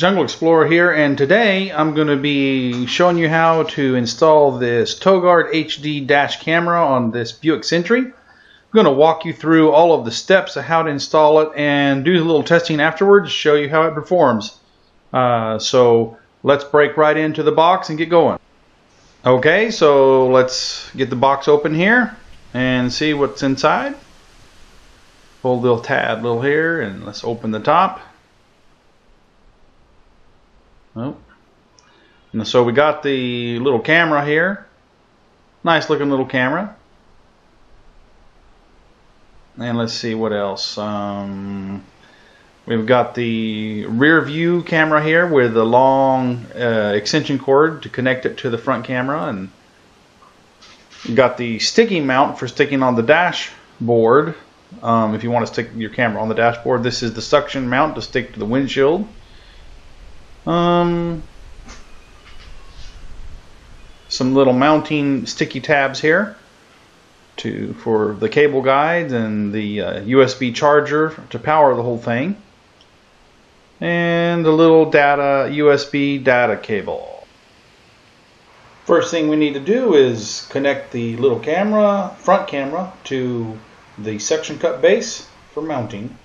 Jungle Explorer here, and today I'm going to be showing you how to install this Toguard HD dash camera on this Buick Century. I'm going to walk you through all of the steps of how to install it and do a little testing afterwards to show you how it performs. So let's break right into the box and get going. Okay, so let's get the box open here and see what's inside. Pull the little tab here and let's open the top. Oh. And so we got the little camera here. Nice looking little camera. And let's see what else. We've got the rear view camera here with a long extension cord to connect it to the front camera. And we've got the sticky mount for sticking on the dashboard. If you want to stick your camera on the dashboard, this is the suction mount to stick to the windshield. Some little mounting sticky tabs here for the cable guides and the USB charger to power the whole thing, and the little USB data cable. First thing we need to do is connect the little front camera to the suction cup base for mounting,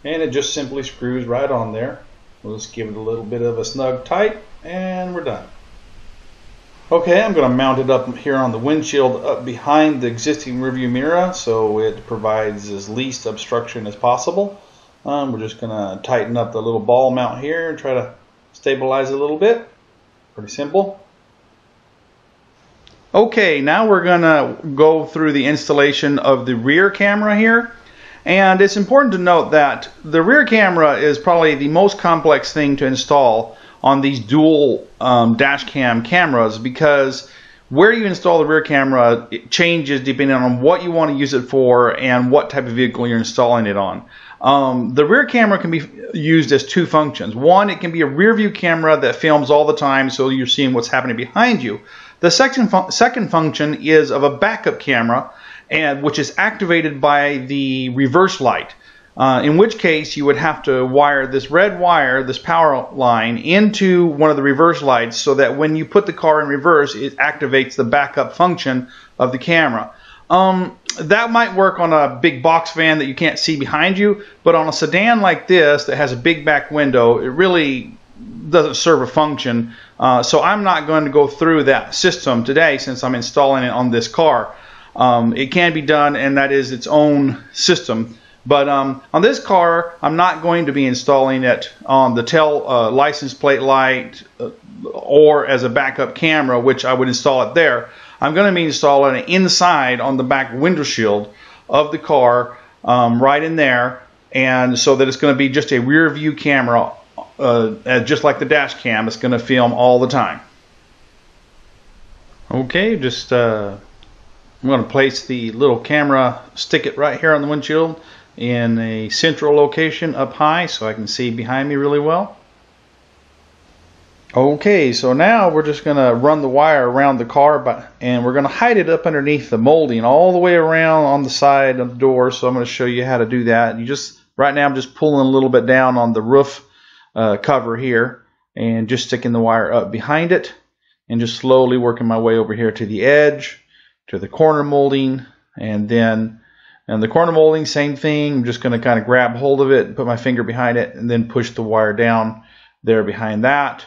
and it just simply screws right on there. We'll just give it a little bit of a snug tight and we're done. Okay, I'm going to mount it up here on the windshield up behind the existing rearview mirror so it provides as least obstruction as possible. We're just going to tighten up the little ball mount here and try to stabilize it a little bit. Pretty simple. Okay, now we're going to go through the installation of the rear camera here. And it's important to note that the rear camera is probably the most complex thing to install on these dual dash cam cameras, because where you install the rear camera, it changes depending on what you want to use it for and what type of vehicle you're installing it on. The rear camera can be used as two functions. One, it can be a rear view camera that films all the time so you're seeing what's happening behind you. The second function is of a backup camera, which is activated by the reverse light, in which case you would have to wire this red wire, this power line, into one of the reverse lights so that when you put the car in reverse, it activates the backup function of the camera. That might work on a big box van that you can't see behind you, but on a sedan like this that has a big back window, it really doesn't serve a function. So I'm not going to go through that system today since I'm installing it on this car. It can be done, and that is its own system. But on this car, I'm not going to be installing it on the tail license plate light or as a backup camera, which I would install it there. I'm going to be installing it inside on the back window shield of the car, right in there, and so that it's going to be just a rear view camera, just like the dash cam. It's going to film all the time. Okay, just I'm going to place the little camera, stick it right here on the windshield in a central location up high so I can see behind me really well. Okay, so now we're just going to run the wire around the car, and we're going to hide it up underneath the molding all the way around on the side of the door. So I'm going to show you how to do that. Right now I'm just pulling a little bit down on the roof cover here and just sticking the wire up behind it and just slowly working my way over here to the edge, to the corner molding, and the corner molding, same thing. I'm just going to kind of grab hold of it and put my finger behind it and then push the wire down there behind that.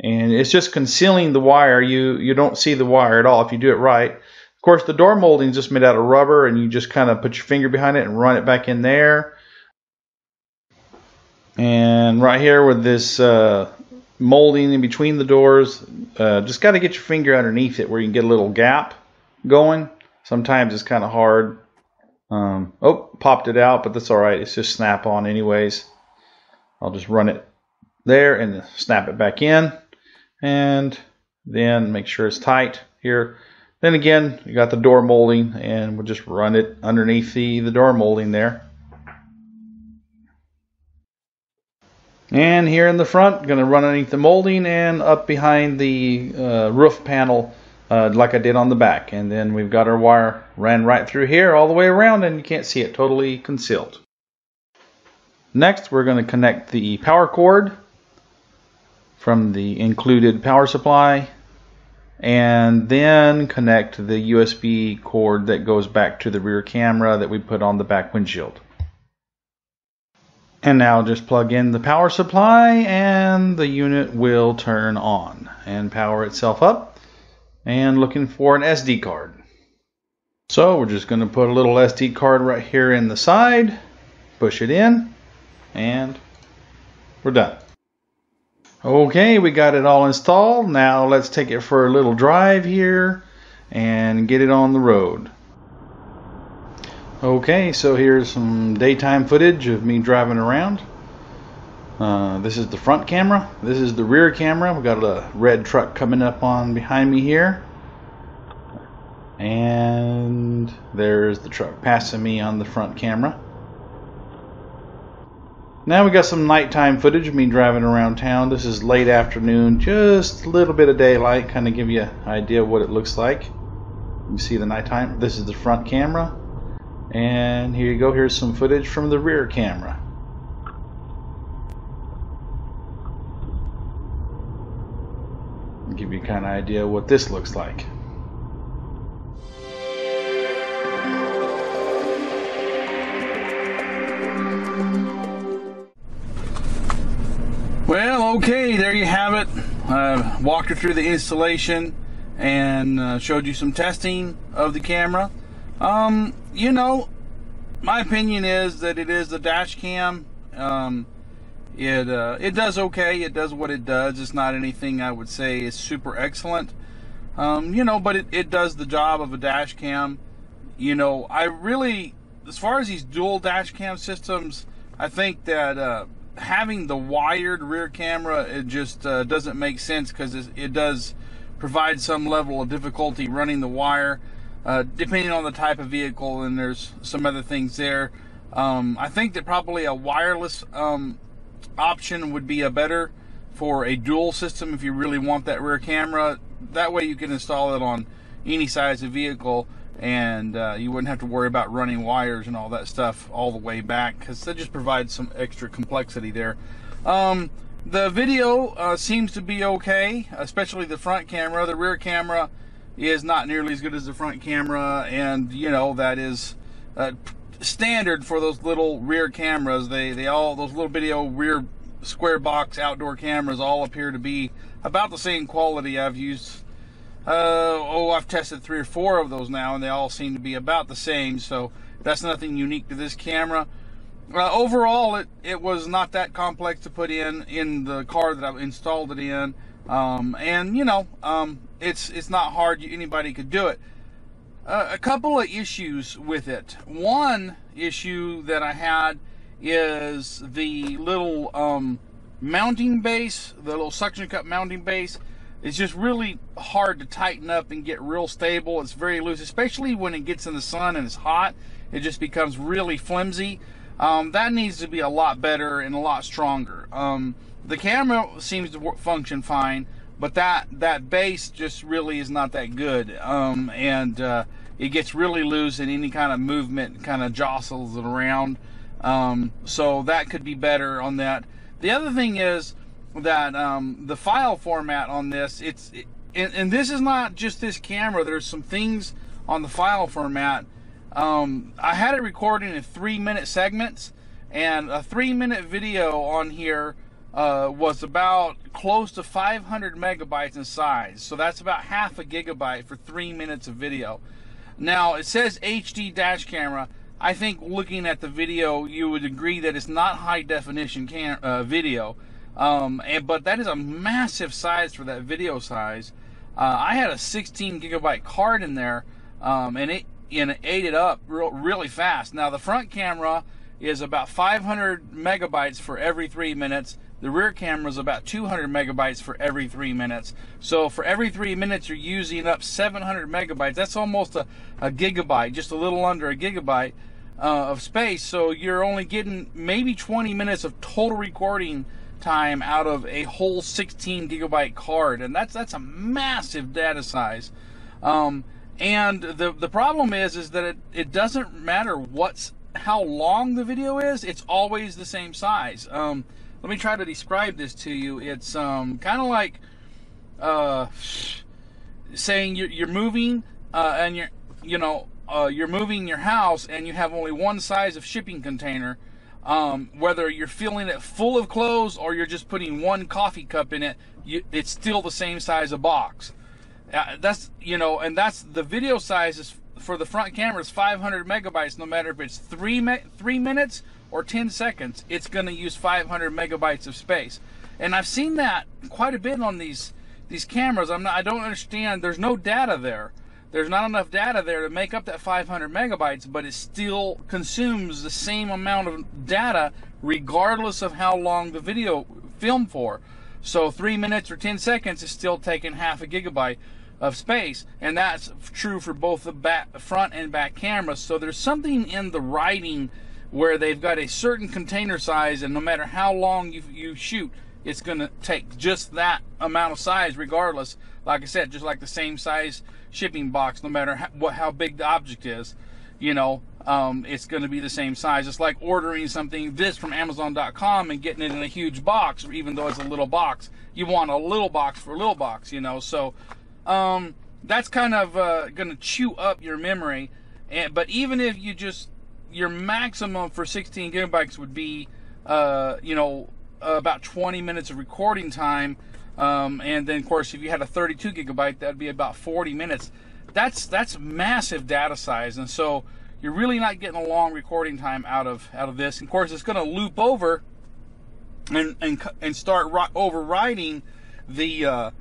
And it's just concealing the wire. You don't see the wire at all if you do it right. Of course, the door molding is just made out of rubber, and you just kind of put your finger behind it and run it back in there. And right here with this molding in between the doors, just got to get your finger underneath it where you can get a little gap going. Sometimes it's kind of hard. Oh, popped it out, but that's alright. It's just snap on anyways. I'll just run it there and snap it back in, and then make sure it's tight here. Then again, you got the door molding, and we'll just run it underneath the door molding there. And here in the front, going to run underneath the molding and up behind the roof panel, like I did on the back. And then we've got our wire ran right through here all the way around, and you can't see it, totally concealed. Next, we're going to connect the power cord from the included power supply, and then connect the USB cord that goes back to the rear camera that we put on the back windshield. And now just plug in the power supply and the unit will turn on and power itself up. And looking for an SD card. So we're just going to put a little SD card right here in the side, push it in, and we're done. Okay, we got it all installed. Now let's take it for a little drive here and get it on the road. Okay, so here's some daytime footage of me driving around. This is the front camera. This is the rear camera. We've got a red truck coming up on behind me here. And there's the truck passing me on the front camera. Now we got some nighttime footage of me driving around town. This is late afternoon, just a little bit of daylight, kind of give you an idea of what it looks like. You see the nighttime. This is the front camera. And here you go, here's some footage from the rear camera. Give you kind of idea what this looks like. Well, okay, there you have it. I walked you through the installation and showed you some testing of the camera. You know, my opinion is that it is the dash cam. It does okay. It does what it does. It's not anything I would say is super excellent. You know, but it does the job of a dash cam. You know, I really, as far as these dual dash cam systems, I think that having the wired rear camera, it just doesn't make sense, because it does provide some level of difficulty running the wire, depending on the type of vehicle, and there's some other things there. I think that probably a wireless option would be a better for a dual system if you really want that rear camera. That way you can install it on any size of vehicle, and you wouldn't have to worry about running wires and all that stuff all the way back, because that just provides some extra complexity there. The video seems to be okay, especially the front camera. The rear camera is not nearly as good as the front camera, and you know, that is standard for those little rear cameras. They all, those little video rear square box outdoor cameras, all appear to be about the same quality. I've used I've tested 3 or 4 of those now, and they all seem to be about the same, so that's nothing unique to this camera. Overall, it was not that complex to put in the car that I installed it in, and you know, it's not hard. Anybody could do it. A couple of issues with it. One issue that I had is the little mounting base, the little suction cup mounting base. It's just really hard to tighten up and get real stable. It's very loose, especially when it gets in the sun and it's hot. It just becomes really flimsy. That needs to be a lot better and a lot stronger. The camera seems to function fine, but that base just really is not that good. It gets really loose, and any kind of movement kind of jostles it around. So that could be better on that. The other thing is that the file format on this, and this is not just this camera, there's some things on the file format. I had it recording in 3-minute segments, and a 3-minute video on here was about close to 500 megabytes in size. So that's about half a gigabyte for 3 minutes of video. Now, it says HD dash camera. I think looking at the video, you would agree that it's not high definition video. But that is a massive size for that video size. I had a 16 gigabyte card in there, and it ate it up really fast. Now, the front camera is about 500 megabytes for every 3 minutes. The rear camera is about 200 megabytes for every 3 minutes. So for every 3 minutes, you're using up 700 megabytes. That's almost a gigabyte, just a little under a gigabyte of space. So you're only getting maybe 20 minutes of total recording time out of a whole 16 gigabyte card, and that's a massive data size. And the problem is that it doesn't matter how long the video is, it's always the same size. let me try to describe this to you. It's kind of like saying you're moving and you're moving your house and you have only one size of shipping container. Whether you're filling it full of clothes or you're just putting one coffee cup in it, it's still the same size of box. That's the video size is for the front camera is 500 megabytes. No matter if it's 3 minutes or 10 seconds, it's going to use 500 megabytes of space. And I've seen that quite a bit on these cameras. I don't understand. There's no data there. There's not enough data there to make up that 500 megabytes, but it still consumes the same amount of data regardless of how long the video filmed for. So 3 minutes or 10 seconds is still taking half a gigabyte of space, and that's true for both the front and back cameras. So there's something in the writing where they've got a certain container size, and no matter how long you shoot, it's going to take just that amount of size regardless. Like I said, just like the same size shipping box, no matter how big the object is, it's going to be the same size. It's like ordering something from Amazon.com and getting it in a huge box, even though it's a little box. You want a little box for a little box, So that's kind of going to chew up your memory. But even if your maximum for 16 gigabytes would be, about 20 minutes of recording time. And then, of course, if you had a 32 gigabyte, that'd be about 40 minutes. That's massive data size, and so you're really not getting a long recording time out of this. And of course, it's going to loop over and start overwriting the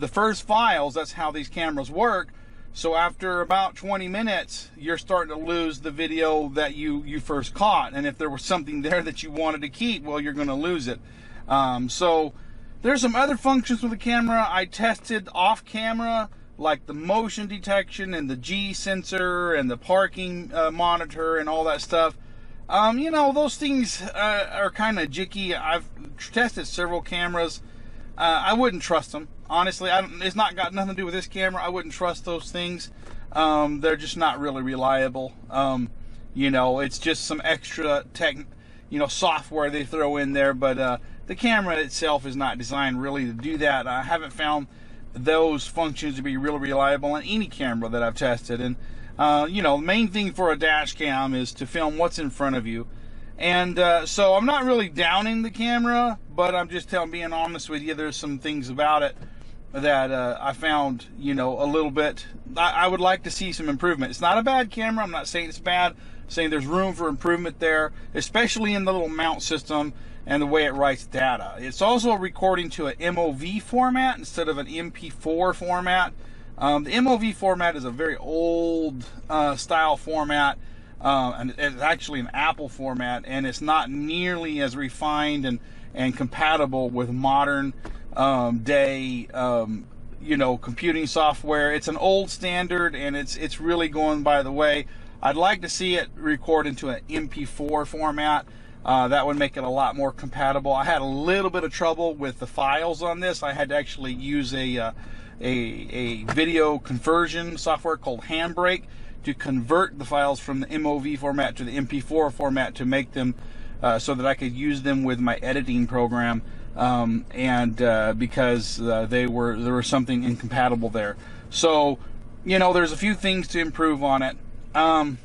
first files. That's how these cameras work. So after about 20 minutes, you're starting to lose the video that you first caught. And if there was something there that you wanted to keep, well, you're going to lose it. So there's some other functions with the camera I tested off camera, like the motion detection and the G sensor and the parking monitor and all that stuff. Those things are kind of jicky. I've tested several cameras. I wouldn't trust them. Honestly, it's not got nothing to do with this camera. I wouldn't trust those things. They're just not really reliable. It's just some extra software they throw in there, but the camera itself is not designed really to do that. I haven't found those functions to be really reliable on any camera that I've tested. And the main thing for a dash cam is to film what's in front of you. And so I'm not really downing the camera, but I'm just being honest with you. There's some things about it that I found, a little bit. I would like to see some improvement. It's not a bad camera. I'm not saying it's bad. I'm saying there's room for improvement there, especially in the little mount system and the way it writes data. It's also recording to an MOV format instead of an MP4 format. The MOV format is a very old style format. And it's actually an Apple format, and it's not nearly as refined and compatible with modern day computing software. It's an old standard, and it's really going by the way. I'd like to see it record into an MP4 format. That would make it a lot more compatible. I had a little bit of trouble with the files on this. I had to actually use a video conversion software called Handbrake to convert the files from the MOV format to the MP4 format to make them so that I could use them with my editing program, because there was something incompatible there. So there's a few things to improve on it.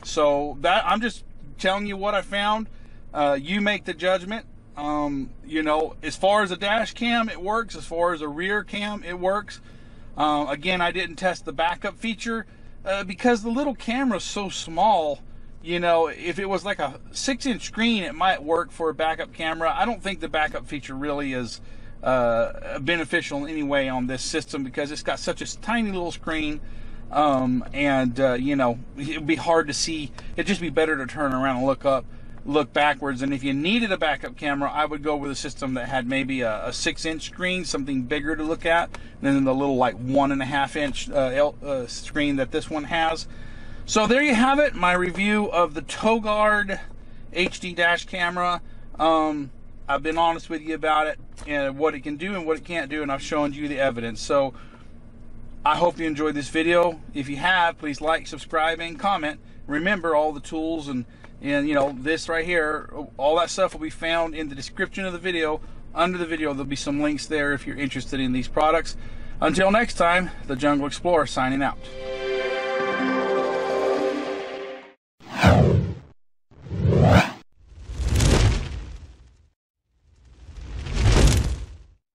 So that I'm just telling you what I found. You make the judgment. As far as a dash cam, it works. As far as a rear cam, it works. Again, I didn't test the backup feature because the little camera is so small. If it was like a 6-inch screen, it might work for a backup camera. I don't think the backup feature really is beneficial in any way on this system because it's got such a tiny little screen. It'd be hard to see. It'd just be better to turn around and look backwards. And if you needed a backup camera, I would go with a system that had maybe a 6-inch screen, something bigger to look at, than the little 1.5-inch screen that this one has. So there you have it, my review of the Toguard HD dash camera. I've been honest with you about it and what it can do and what it can't do, and I've shown you the evidence. So I hope you enjoyed this video. If you have, please like, subscribe, and comment. remember, all the tools and you know, this right here, all that stuff will be found in the description of the video. Under the video, there'll be some links there if you're interested in these products. Until next time, the Jungle Explorer signing out.